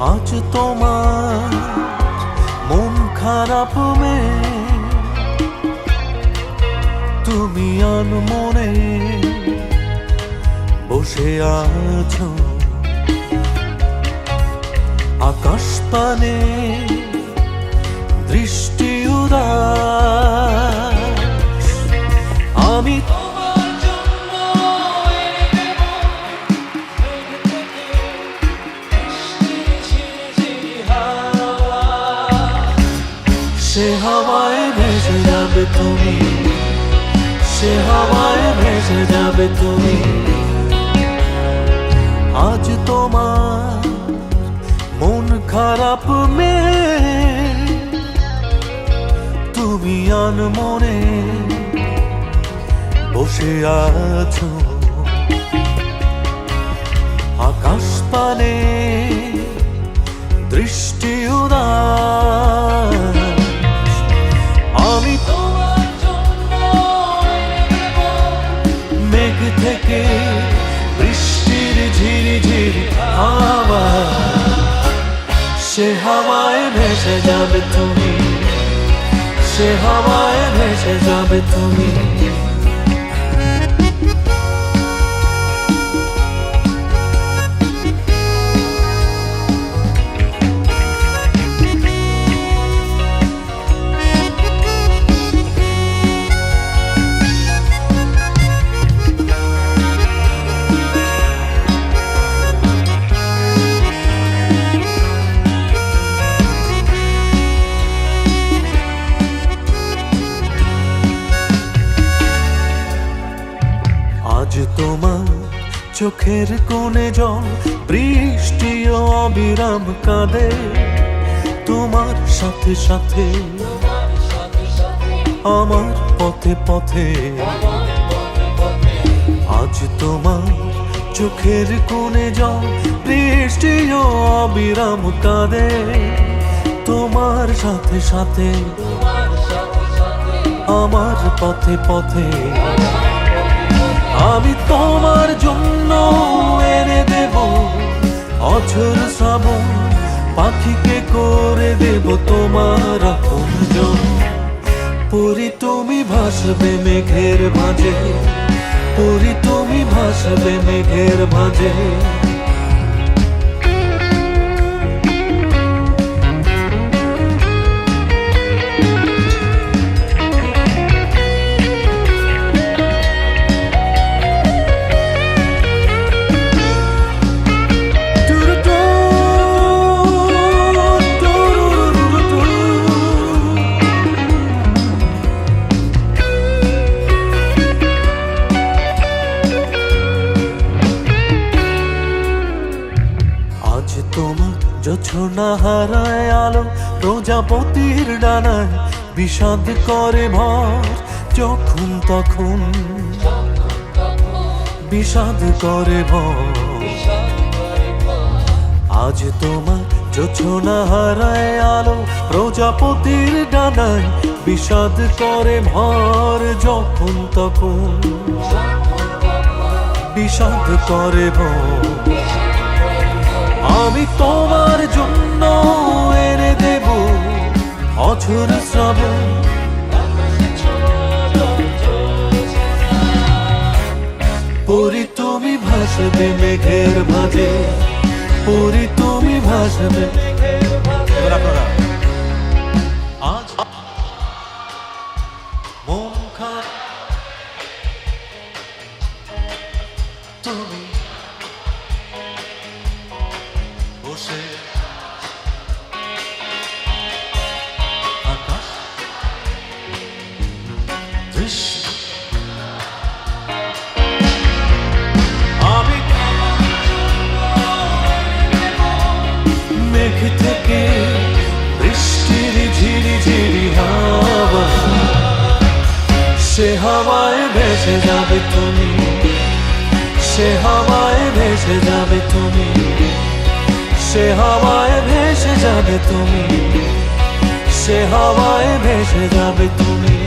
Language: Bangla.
আজ তোমার মন খারাপ তুমি আনমনে বসে আছো আকাশ পানে দৃষ্টি উদাস। আমি সে হাওয়ায় ভেসে যাবে তুমি, সে হাওয়ায় ভেসে যাবে তুমি। আজ তোমার মন খারাপ তুমি আনমনে বসে আছো আকাশ পানে দৃষ্টি উদাস। আমি তোমার জন্য মেঘ থেকে বৃষ্টির ঝিরিঝিরি হাওয়া, সে হাওয়ায় ভেসে যাবে তুমি, সে হাওয়ায় ভেসে যাবে তুমি। আজ তোমার চোখের কোণে জল বৃষ্টি ও অবিরাম কাঁদে তোমার সাথে সাথে আমার পথে পথে। আজ তোমার চোখের কোণে জল বৃষ্টি ও অবিরাম কাঁদে তোমার সাথে সাথে আমার পথে পথে। আমি তোমার জন্য এনে দেব অঝোর শ্রাবণ, পাখিকে করে দেব তোমার আপনজন। পরি তুমি ভাসবে মেঘের মাঝে, পরি তুমি ভাসবে মেঘের মাঝে। তোমার জোছনা হারায় আলো প্রজাপতির ডানায় বিষাদ করে ভর যখন তখন, বিষাদ করে ভর। আজ তোমার জোছনা হারায় আলো প্রজাপতির ডানায় বিষাদ করে ভর যখন তখন, বিষাদ করে ভর। আমি তোমার জন্য এনে দেব অঝোর শ্রাবণ, পরি তুমি ভাসবে মেঘের মাঝে, পরি তুমি ভাসবে। আজ মন খারাপ তুমি বসে আকাশ দৃশ্য। আমি মেঘ থেকে বৃষ্টির ঝিরি ঝিরি হাওয়া, সে হাওয়ায় ভেসে যাবে তুমি, সে হাওয়ায় ভেসে যাবে তুমি, সে হাওয়ায় ভেসে যাবে তুমি, সে হাওয়ায় ভেসে যাবে তুমি।